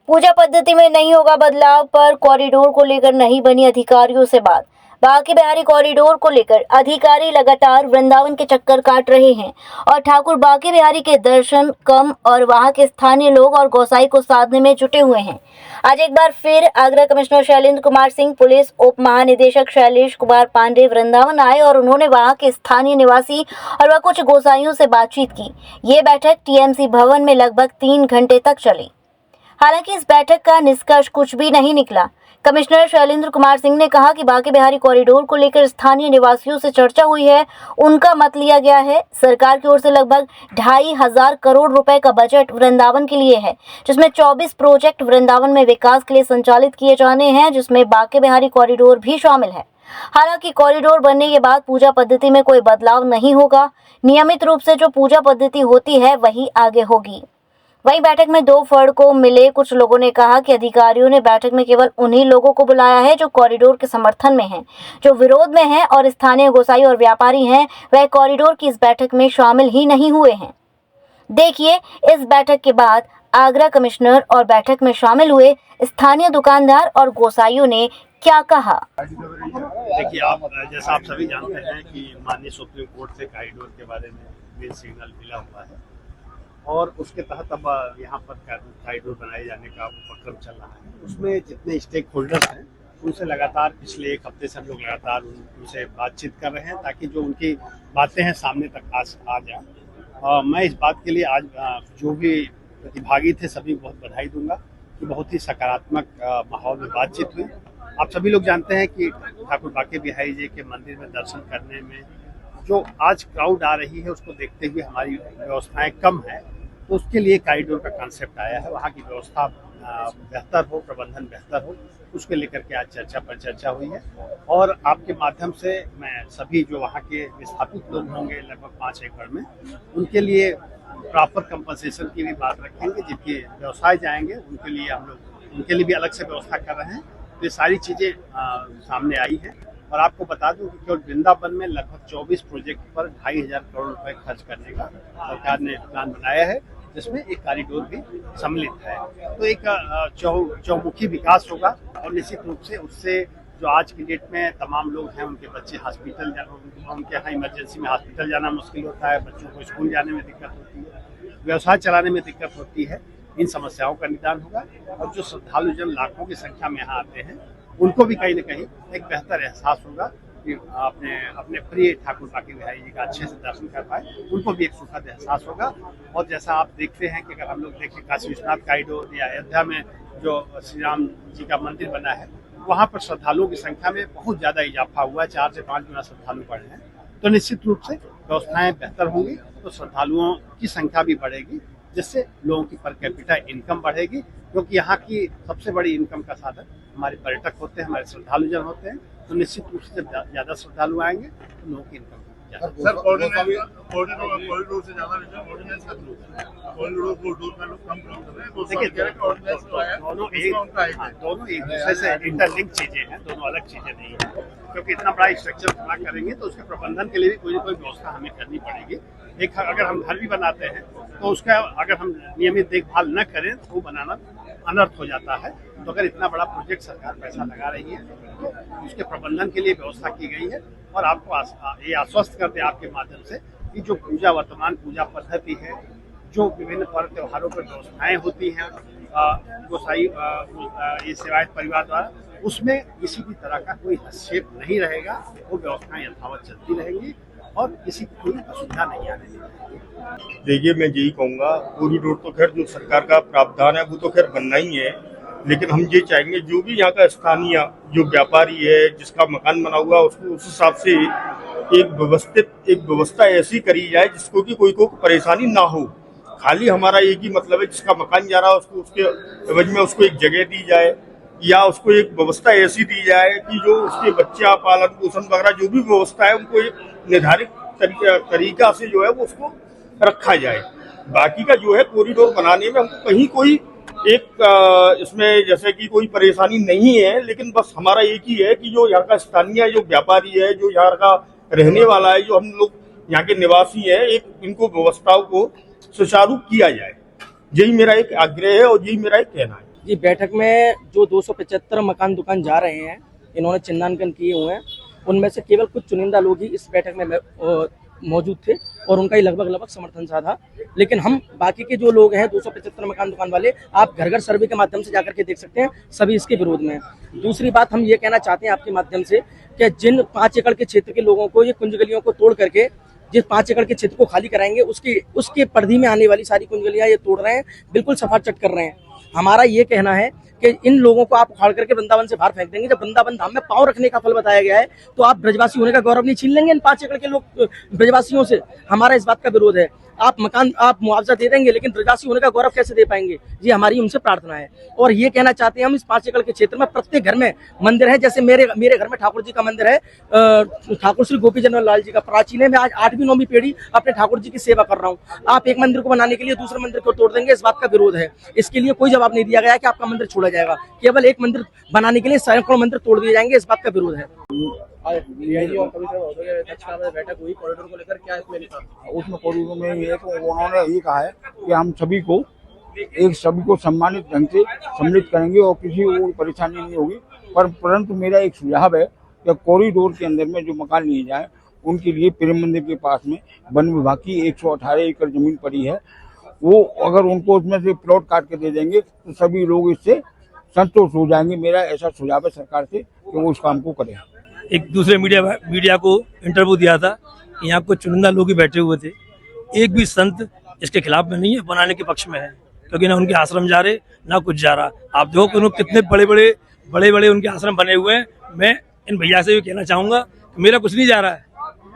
पूजा पद्धति में नहीं होगा बदलाव पर कॉरिडोर को लेकर नहीं बनी अधिकारियों से बात। बांके बिहारी कॉरिडोर को लेकर अधिकारी लगातार वृंदावन के चक्कर काट रहे हैं और ठाकुर बांके बिहारी के दर्शन कम और वहां के स्थानीय लोग और गौसाई को साधने में जुटे हुए हैं। आज एक बार फिर आगरा कमिश्नर शैलेंद्र कुमार सिंह, पुलिस उप महानिदेशक शैलेश कुमार पांडे वृंदावन आए और उन्होंने वहां के स्थानीय निवासी और वह कुछ गोसाइयों से बातचीत की। ये बैठक टीएमसी भवन में लगभग 3 घंटे तक चली। हालांकि इस बैठक का निष्कर्ष कुछ भी नहीं निकला। कमिश्नर शैलेंद्र कुमार सिंह ने कहा कि बांके बिहारी कॉरिडोर को लेकर स्थानीय निवासियों से चर्चा हुई है, उनका मत लिया गया है। सरकार की ओर से लगभग 2,500 करोड़ रुपए का बजट वृंदावन के लिए है, जिसमें 24 प्रोजेक्ट वृंदावन में विकास के लिए संचालित किए जाने हैं, जिसमें बांके बिहारी कॉरिडोर भी शामिल है। हालांकि कॉरिडोर बनने के बाद पूजा पद्धति में कोई बदलाव नहीं होगा। नियमित रूप से जो पूजा पद्धति होती है वही आगे होगी। वहीं बैठक में 2 फर्द को मिले कुछ लोगों ने कहा कि अधिकारियों ने बैठक में केवल उन्हीं लोगों को बुलाया है जो कॉरिडोर के समर्थन में हैं, जो विरोध में हैं और स्थानीय गोसाई और व्यापारी हैं, वह कॉरिडोर की इस बैठक में शामिल ही नहीं हुए हैं। देखिए इस बैठक के बाद आगरा कमिश्नर और बैठक में शामिल हुए स्थानीय दुकानदार और गोसाइयों ने क्या कहा। देखिए, आप जैसा आप सभी जानते हैं कि माननीय सुप्रीम कोर्ट से कॉरिडोर के बारे में ग्रीन सिग्नल मिला हुआ है और उसके तहत अब यहाँ पर कॉरिडोर बनाए जाने का उपक्रम चल रहा है। उसमें जितने स्टेक होल्डर्स हैं उनसे लगातार पिछले 1 हफ्ते से हम लोग लगातार उनसे बातचीत कर रहे हैं ताकि जो उनकी बातें हैं सामने तक आ जाए। मैं इस बात के लिए आज जो भी प्रतिभागी थे सभी बहुत बधाई दूंगा कि बहुत ही सकारात्मक माहौल में बातचीत हुई। आप सभी लोग जानते हैं कि ठाकुर बांके बिहारी जी के मंदिर में दर्शन करने में जो आज क्राउड आ रही है उसको देखते हुए हमारी व्यवस्थाएं कम है, तो उसके लिए कॉरिडोर का कॉन्सेप्ट आया है। वहाँ की व्यवस्था बेहतर हो, प्रबंधन बेहतर हो, उसके लेकर के आज चर्चा हुई है। और आपके माध्यम से मैं सभी जो वहाँ के विस्थापित लोग होंगे लगभग 5 एकड़ में, उनके लिए प्रॉपर कंपनसेशन की भी बात रखेंगे। जिनके व्यवसाय जाएंगे उनके लिए हम लोग उनके लिए भी अलग से व्यवस्था कर रहे हैं। तो ये सारी चीज़ें सामने आई हैं। और आपको बता दूं कि केवल वृंदावन में लगभग 24 प्रोजेक्ट पर 2,500 करोड़ रुपए खर्च करने का सरकार ने प्लान बनाया है, जिसमें एक कॉरिडोर भी सम्मिलित है। तो एक चौमुखी विकास होगा और निश्चित रूप से उससे जो आज की डेट में तमाम लोग हैं उनके बच्चे हॉस्पिटल उनके यहाँ इमरजेंसी में हॉस्पिटल जाना मुश्किल होता है, बच्चों को स्कूल जाने में दिक्कत होती है, व्यवसाय चलाने में दिक्कत होती है। इन समस्याओं का निदान होगा और जो श्रद्धालु जन लाखों की संख्या में यहाँ आते हैं उनको भी कहीं न कहीं एक बेहतर एहसास होगा कि अपने प्रिय ठाकुर बांके बिहारी जी का अच्छे से दर्शन कर पाए, उनको भी एक सुखद एहसास होगा। और जैसा आप देखते हैं कि अगर हम लोग देखें काशी विश्वनाथ कॉरिडोर या अयोध्या में जो श्री राम जी का मंदिर बना है, वहाँ पर श्रद्धालुओं की संख्या में बहुत ज़्यादा इजाफा हुआ है, 4 से 5 गुना श्रद्धालु बढ़े हैं। तो निश्चित रूप से व्यवस्थाएं बेहतर होंगी तो श्रद्धालुओं की संख्या भी बढ़ेगी, जिससे लोगों की पर कैपिटा इनकम बढ़ेगी, क्योंकि यहाँ की सबसे बड़ी इनकम का साधन हमारे पर्यटक होते हैं, हमारे श्रद्धालु जन होते हैं। तो निश्चित रूप से जब ज़्यादा श्रद्धालु आएंगे तो लोगों की इनकम सर कॉरिडोर से ज़्यादा ऑर्डिनेंस का थ्रू कॉरिडोर को दूर का लोग कम कर रहे हैं। दोनों एक दूसरे से इंटरलिंक चीज़ें हैं, दोनों अलग चीज़ें नहीं हैं। क्योंकि इतना बड़ा स्ट्रक्चर खड़ा करेंगे तो उसके प्रबंधन के लिए भी कोई ना कोई व्यवस्था हमें करनी पड़ेगी। एक अगर हम घर भी बनाते हैं तो उसका अगर हम नियमित देखभाल न करें तो वो बनाना अनर्थ हो जाता है। तो अगर इतना बड़ा प्रोजेक्ट सरकार पैसा लगा रही है तो उसके प्रबंधन के लिए व्यवस्था की गई है। और आपको ये आश्वस्त करते हैं आपके माध्यम से कि जो वर्तमान पूजा पद्धति है, जो विभिन्न पर्व त्योहारों पर व्यवस्थाएं होती हैं गोसाई ये सेवायत परिवार द्वारा, उसमें किसी भी तरह का कोई हस्तक्षेप नहीं रहेगा। वो व्यवस्थाएं यथावत चलती रहेंगी और किसी को कोई असुविधा नहीं आने देगी। देखिए, मैं यही कहूँगा, कॉरिडोर तो खैर जो सरकार का प्रावधान है वो तो खैर बनना ही है, लेकिन हम ये चाहेंगे जो भी यहाँ का स्थानीय जो व्यापारी है, जिसका मकान बना हुआ, उसको उस हिसाब से एक व्यवस्था ऐसी करी जाए जिसको कि कोई को परेशानी ना हो। खाली हमारा एक ही मतलब है, जिसका मकान जा रहा है उसको उसके एवज में उसको एक जगह दी जाए या उसको एक व्यवस्था ऐसी दी जाए कि जो उसके बच्चा पालन पोषण वगैरह जो भी व्यवस्था है उनको एक निर्धारित तरीका से जो है वो उसको रखा जाए। बाकी का जो है कॉरिडोर बनाने में हमको कहीं कोई एक इसमें जैसे कि कोई परेशानी नहीं है, लेकिन बस हमारा एक ही है कि जो यहाँ का स्थानीय जो व्यापारी है, जो यहाँ का रहने वाला है, जो हम लोग यहाँ के निवासी हैं, एक इनको व्यवस्थाओं को सुचारू किया जाए। यही मेरा एक आग्रह है और यही मेरा एक कहना है। जी, बैठक में जो 275 मकान दुकान जा रहे हैं, इन्होंने चिन्हांकन किए हुए हैं, उनमें से केवल कुछ चुनिंदा लोग ही इस बैठक में मौजूद थे और उनका ही लगभग समर्थन सा था। लेकिन हम बाकी के जो लोग हैं 275 मकान दुकान वाले, आप घर घर सर्वे के माध्यम से जाकर के देख सकते हैं, सभी इसके विरोध में हैं। दूसरी बात हम ये कहना चाहते हैं आपके माध्यम से कि जिन 5 एकड़ के क्षेत्र के लोगों को ये कुंज गलियों को तोड़ करके जिस 5 एकड़ के क्षेत्र को खाली कराएंगे, उसके परिधि में आने वाली सारी कुंज गलियां ये तोड़ रहे हैं, बिल्कुल सफाचट कर रहे हैं। हमारा ये कहना है कि इन लोगों को आप उखाड़ करके वृंदावन से बाहर फेंक देंगे। जब वृंदावन धाम में पांव रखने का फल बताया गया है, तो आप ब्रजवासी होने का गौरव नहीं छीन लेंगे इन 5 एकड़ के लोग ब्रजवासियों से। हमारा इस बात का विरोध है। आप मुआवजा दे देंगे, लेकिन ब्रजवासी होने का गौरव कैसे दे पाएंगे? ये हमारी उनसे प्रार्थना है। और ये कहना चाहते हैं हम, इस 5 एकड़ के क्षेत्र में प्रत्येक घर में मंदिर है। जैसे मेरे घर में ठाकुर जी का मंदिर है, ठाकुर श्री गोपी चंद्र लाल जी का प्राचीन है। मैं आज 8वीं 9वीं पीढ़ी अपने ठाकुर जी की सेवा कर रहा हूँ। आप एक मंदिर को बनाने के लिए दूसरे मंदिर को तोड़ देंगे, इस बात का विरोध है। इसके लिए कोई जवाब नहीं दिया गया कि आपका मंदिर छोड़ा जाएगा। केवल एक मंदिर बनाने के लिए सैकड़ों मंदिर तोड़ दिए जाएंगे, इस बात का विरोध है। बैठक हुई कॉरिडोर को लेकर, क्या इसमें लिखा? उसमें कॉरिडोर में ये तो उन्होंने ये कहा है कि हम सभी को सम्मानित ढंग से सम्मिलित करेंगे और किसी को परेशानी नहीं होगी। परंतु मेरा एक सुझाव है कि कॉरिडोर के अंदर में जो मकान लिए जाए, उनके लिए प्रेम मंदिर के पास में वन विभाग की 118 एकड़ जमीन पड़ी है। वो अगर उनको उसमें से प्लॉट काट के दे देंगे तो सभी लोग इससे संतुष्ट हो जाएंगे। मेरा ऐसा सुझाव है सरकार से कि वो उस काम को करें। एक दूसरे मीडिया को इंटरव्यू दिया था, यहाँ कुछ चुनिंदा लोग ही बैठे हुए थे। एक भी संत इसके खिलाफ में नहीं है, बनाने के पक्ष में है, क्योंकि ना उनके आश्रम जा रहे ना कुछ जा रहा। आप देखो कि उन्होंने कितने बड़े बड़े उनके आश्रम बने हुए हैं। मैं इन भैया से भी कहना चाहूंगा कि मेरा कुछ नहीं जा रहा है।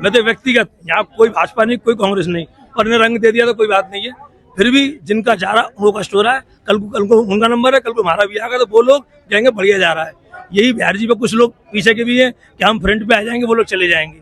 मैं तो व्यक्तिगत, यहाँ कोई भाजपा नहीं, कोई कांग्रेस नहीं, और इन्हें रंग दे दिया तो कोई बात नहीं है। फिर भी जिनका जा रहा उनको कष्ट हो रहा है। कल को उनका नंबर है, कल को हमारा भी आएगा, तो वो लोग कहेंगे बढ़िया जा रहा है। यही बिहार जी पे कुछ लोग पीछे के भी हैं कि हम फ्रंट पे आ जाएंगे, वो लोग चले जाएंगे।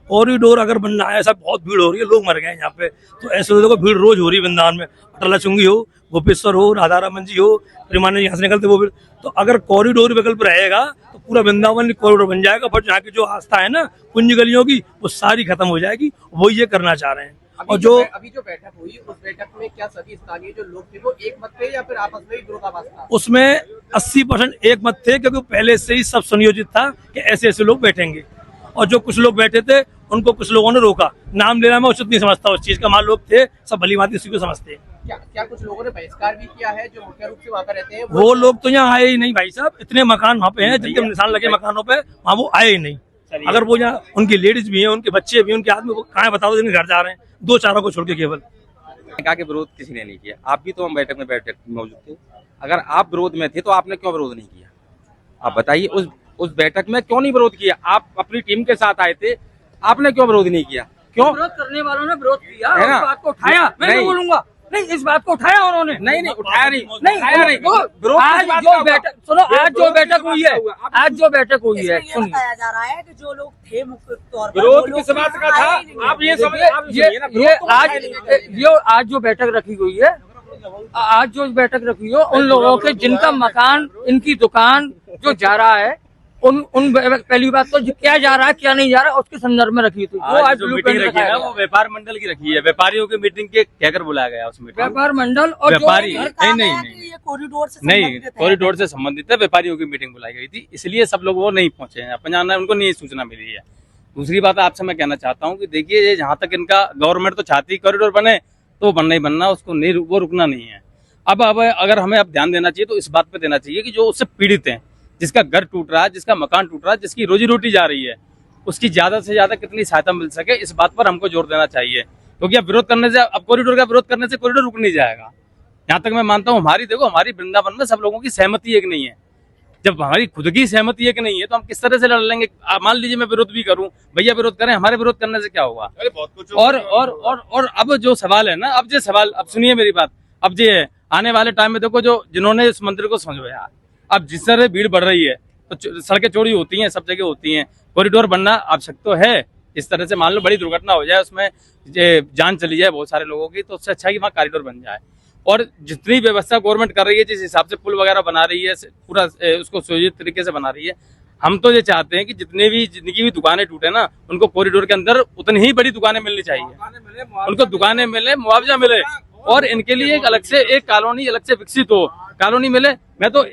कॉरिडोर अगर बनना है, ऐसा बहुत भीड़ हो रही है, लोग मर गए यहाँ पे, तो ऐसे लोगों को भीड़ रोज हो रही है वृंदावन में। अटला चुंगी हो, गोपेश्वर हो, राधा रमन जी हो, प्रेमानंद यहाँ से निकलते वो भीड़। तो अगर कॉरिडोर विकल्प रहेगा तो पूरा वृंदावन कॉरिडोर बन जाएगा। बट यहाँ की जो आस्था है ना कुंज गलियों की, वो सारी खत्म हो जाएगी। वो ये करना चाह रहे हैं। और अभी जो बैठक हुई, उस बैठक में क्या सभी स्थानीय जो लोग थे वो एक मत थे या फिर आपस में ही विरोधाभास था? उसमें 80% एक मत थे, क्योंकि पहले से ही सब सुनियोजित था कि ऐसे ऐसे लोग बैठेंगे। और जो कुछ लोग बैठे थे उनको कुछ लोगों ने रोका। नाम लेना मैं उचित नहीं समझता उस चीज का। मान लोग थे सब भली भांति उसी को समझते हैं। क्या कुछ लोगों ने बहिष्कार भी किया है जो मुख्य रूप से वहाँ पे रहते हैं? वो लोग तो यहाँ आए ही नहीं भाई साहब। इतने मकान वहाँ पे हैं, जिनके निशान लगे मकानों पे, वहाँ वो आए ही नहीं। अगर वो यहाँ, उनकी लेडीज भी हैं, उनके बच्चे भी हैं, उनके आदमी कहाँ बताओ, जिनके घर जा रहे हैं, 2-4 को छोड़ के केवल। कहा कि विरोध किसी ने नहीं किया। आप भी तो हम बैठक में मौजूद थे। अगर आप विरोध में थे तो आपने क्यों विरोध नहीं किया? आप बताइए, उस बैठक में क्यों नहीं विरोध किया? आप अपनी टीम के साथ आए थे, आपने क्यों विरोध नहीं किया? क्यों? विरोध करने वालों ने विरोध किया, है ना? इस बात को उठाया। मैं नहीं बोलूंगा, नहीं, इस बात को उठाया उन्होंने। नहीं उठाया नहीं। विरोध आज जो बैठक सुनो, आज जो बैठक हुई है, सुनिए, बताया जा रहा है कि जो लोग थे मुख्य तौर पर विरोध किस बात का था? आप ये आज जो बैठक रखी हुई है, आज जो बैठक रखी हो, उन लोगों के जिनका मकान, इनकी दुकान जो जा रहा है, उन पहली बात तो क्या जा रहा है क्या नहीं जा रहा है उसके संदर्भ में रखी थी। वो आज जो मीटिंग रखी है ना, वो व्यापार मंडल की रखी है। व्यापारियों की मीटिंग के कहकर बुलाया गया उस मीटिंग। व्यापार मंडल और व्यापारी नहीं कॉरिडोर से संबंधित है। व्यापारियों की मीटिंग बुलाई गई थी, इसलिए सब लोग वो नहीं पहुंचे हैं। अपन जाना, उनको नहीं सूचना मिली है। दूसरी बात आपसे मैं कहना चाहता हूँ कि देखिए, जहाँ तक इनका गवर्नमेंट तो चाहती कॉरिडोर बने, तो बनना ही बनना, उसको नहीं, वो रुकना नहीं है। अब अगर हमें अब ध्यान देना चाहिए तो इस बात पे देना चाहिए कि जो उससे पीड़ित हैं, जिसका घर टूट रहा है, जिसका मकान टूट रहा है, जिसकी रोजी रोटी जा रही है, उसकी ज्यादा से ज्यादा कितनी सहायता मिल सके, इस बात पर हमको जोर देना चाहिए। क्योंकि अब विरोध करने से, अब कॉरिडोर का विरोध करने से कॉरिडोर रुक नहीं जाएगा। यहाँ तक मैं मानता हूँ, हमारी वृंदावन में सब लोगों की सहमति एक नहीं है। जब हमारी खुद की सहमति एक नहीं है तो हम किस तरह से लड़ लेंगे? मान लीजिए मैं विरोध भी करूं, भैया विरोध करें, हमारे विरोध करने से क्या होगा? और अब जो सवाल है ना, अब सुनिए मेरी बात। अब ये आने वाले टाइम में देखो, जिन्होंने इस मंदिर को समझाया, अब जिस तरह भीड़ बढ़ रही है तो सड़कें चौड़ी होती हैं, सब जगह होती हैं। कॉरिडोर बनना आवश्यक तो है। इस तरह से मान लो बड़ी दुर्घटना हो जाए, उसमें जान चली जाए बहुत सारे लोगों की, तो उससे अच्छा है कि वहाँ कॉरिडोर बन जाए। और जितनी व्यवस्था गवर्नमेंट कर रही है, जिस हिसाब से पुल वगैरह बना रही है, पूरा उसको सुयोजित तरीके से बना रही है, हम तो ये चाहते हैं कि जिनकी भी दुकानें टूटे ना, उनको कॉरिडोर के अंदर उतनी ही बड़ी दुकानें मिलनी चाहिए। उनको दुकानें मिले, मुआवजा मिले, और इनके लिए एक अलग से एक कॉलोनी अलग से विकसित हो, कॉलोनी मिले, मैं तो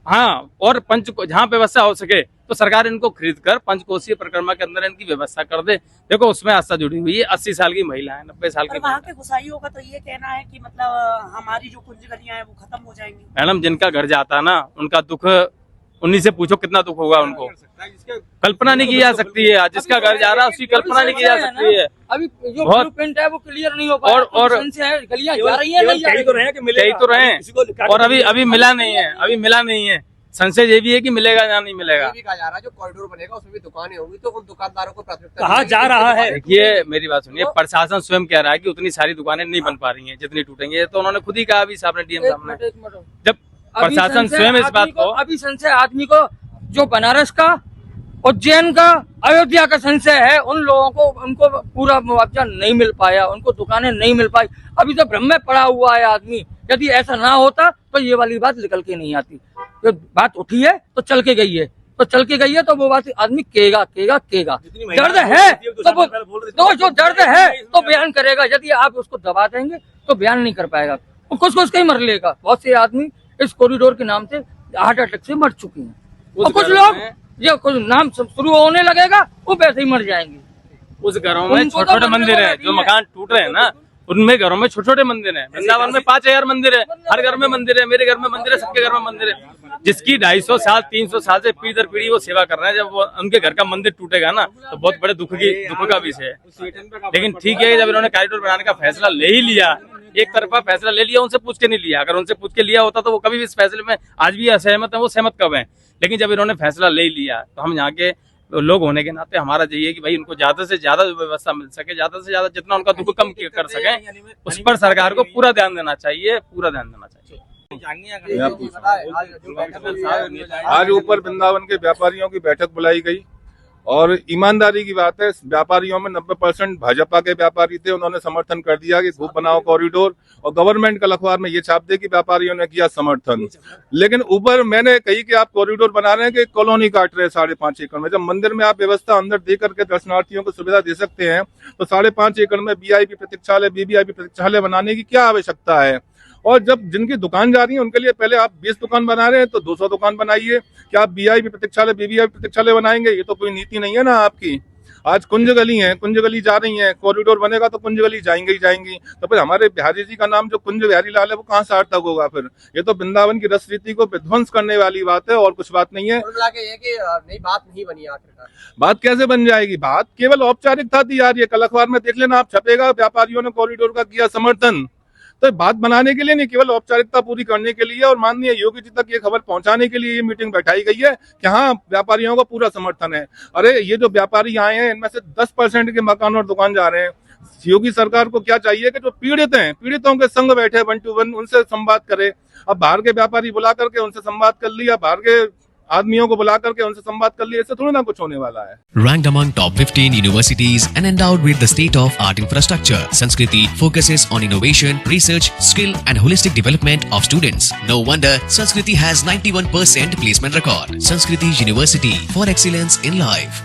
हाँ, और पंच को जहाँ व्यवस्था हो सके तो सरकार इनको खरीद कर पंचकोशीय परिक्रमा के अंदर इनकी व्यवस्था कर दे। देखो उसमें आस्था जुड़ी हुई है, 80 साल की महिला है, 90 साल की। वहाँ के गुसाइयों का तो ये कहना है कि मतलब हमारी जो कुंज गलियां हैं वो खत्म हो जाएंगी। मैडम जिनका घर जाता है ना, उनका दुख उन्हीं से पूछो कितना दुख होगा उनको, कल्पना नहीं की जा सकती है। जिसका घर जा रहा है उसकी कल्पना नहीं की जा सकती है। अभी जो ब्लूप्रिंट है वो क्लियर नहीं हो पाया, और गलियां जा रही है, कहीं तो रहे और अभी मिला नहीं है, अभी मिला नहीं है। संशय ये भी है कि मिलेगा या नहीं मिलेगा। ये भी कहा जा रहा है जो कॉरिडोर बनेगा उसमें भी दुकानें होंगी तो उन दुकानदारों को प्राथमिकता कहा जा रहा है। देखिए मेरी बात सुनिए, प्रशासन स्वयं कह रहा है कि उतनी सारी दुकानें नहीं बन पा रही हैं जितनी टूटेंगे, तो उन्होंने खुद ही कहा अभी सामने डीएम सामने, जब प्रशासन स्वयं इस बात को, अभी संशय आदमी को जो बनारस का, उज्जैन का, अयोध्या का संशय है, उन लोगों को उनको पूरा मुआवजा नहीं मिल पाया, उनको दुकानें नहीं मिल पाई। अभी तो भ्रम में पड़ा हुआ है आदमी। यदि ऐसा ना होता तो ये वाली बात निकल के नहीं आती। तो बात उठी है तो चल के गई है, तो वो बात आदमी केगा। दर्द है तो जो दर्द है तो बयान करेगा। यदि आप उसको दबा देंगे तो बयान नहीं कर पाएगा, वो कुछ कहीं मर लेगा। बहुत से आदमी इस कॉरिडोर के नाम से हार्ट अटैक से मर चुके हैं, और कुछ लोग ये कुछ नाम शुरू होने लगेगा वो वैसे ही मर जाएंगे। उस घरों में छोटे छोटे मंदिर है, जो मकान टूट रहे हैं ना, उनमें घरों में छोटे छोटे मंदिर है। वृंदावन में 5000 मंदिर है, हर घर में मंदिर है, मेरे घर में मंदिर है, सबके घर में मंदिर है। जिसकी 250 साल 300 साल से पीढ़ी दर पीढ़ी वो सेवा कर रहे हैं, जब वो उनके घर का मंदिर टूटेगा ना तो बहुत बड़े दुख का विषय है। लेकिन ठीक है, जब इन्होंने कॉरिडोर बनाने का फैसला ले ही लिया, एक तरफा फैसला ले लिया, उनसे पूछ के नहीं लिया। अगर उनसे पूछ के लिया होता तो वो कभी भी इस फैसले में आज भी असहमत है, वो सहमत कब है। लेकिन जब इन्होंने फैसला ले लिया तो हम यहाँ के लोग होने के नाते हमारा चाहिए कि भाई उनको ज्यादा से ज्यादा व्यवस्था मिल सके, ज्यादा से ज्यादा जितना उनका दुख कम कर सके, उस पर सरकार को पूरा ध्यान देना चाहिए। आज ऊपर वृंदावन के व्यापारियों की बैठक बुलाई गई और ईमानदारी की बात है, व्यापारियों में 90% भाजपा के व्यापारी थे, उन्होंने समर्थन कर दिया कि खूब बनाओ कॉरिडोर, और गवर्नमेंट का अखबार में ये छाप दे कि व्यापारियों ने किया समर्थन। लेकिन ऊपर मैंने कही कि आप कॉरिडोर बना रहे हैं कि कॉलोनी काट रहे हैं 5.5 एकड़ में। जब मंदिर में आप व्यवस्था अंदर दे करके दर्शनार्थियों को सुविधा दे सकते हैं तो 5.5 एकड़ में वीआईपी प्रतीक्षालय, वीवीआईपी प्रतीक्षालय बनाने की क्या आवश्यकता है। और जब जिनकी दुकान जा रही है उनके लिए पहले आप 20 दुकान बना रहे हैं तो 200 दुकान बनाइए। क्या आप वीआईपी प्रतीक्षालय, वीवीआईपी प्रतीक्षालय बनाएंगे? ये तो कोई नीति नहीं है ना आपकी। आज कुंज गली है, कुंज गली जा रही है, कॉरिडोर बनेगा तो कुंज गली जाएंगे ही जाएंगी। तो फिर हमारे बिहारी जी का नाम जो कुंज बिहारी लाल है वो कहाँ सार्थक होगा फिर? ये तो वृंदावन की रस रीति को विध्वंस करने वाली बात है और कुछ बात नहीं है। नई बात नहीं बनी आखिरकार। बात कैसे बन जाएगी? बात केवल औपचारिकता थी यार। ये कल अखबार में देख लेना आप, छपेगा व्यापारियों ने कॉरिडोर का किया समर्थन। तो बात बनाने के लिए नहीं, केवल औपचारिकता पूरी करने के लिए और माननीय योगी जी तक ये खबर पहुंचाने के लिए ये मीटिंग बैठाई गई है कि हाँ व्यापारियों का पूरा समर्थन है। अरे ये जो व्यापारी आए हैं इनमें से 10% के मकान और दुकान जा रहे हैं। योगी सरकार को क्या चाहिए कि जो पीड़ित हैं, पीड़ितों के संग बैठे 1 to 1 उनसे संवाद करे। अब बाहर के व्यापारी बुला करके उनसे संवाद कर लिया, बाहर के आदमियों को बुला करके उनसे संवाद कर लिया, इससे थोड़ी ना कुछ होने वाला है। Ranked among top 15 universities and endowed with the state-of-art infrastructure, Sanskriti focuses on innovation, research, skill and holistic development of students. No wonder Sanskriti has 91% placement record. Sanskriti University for excellence in life.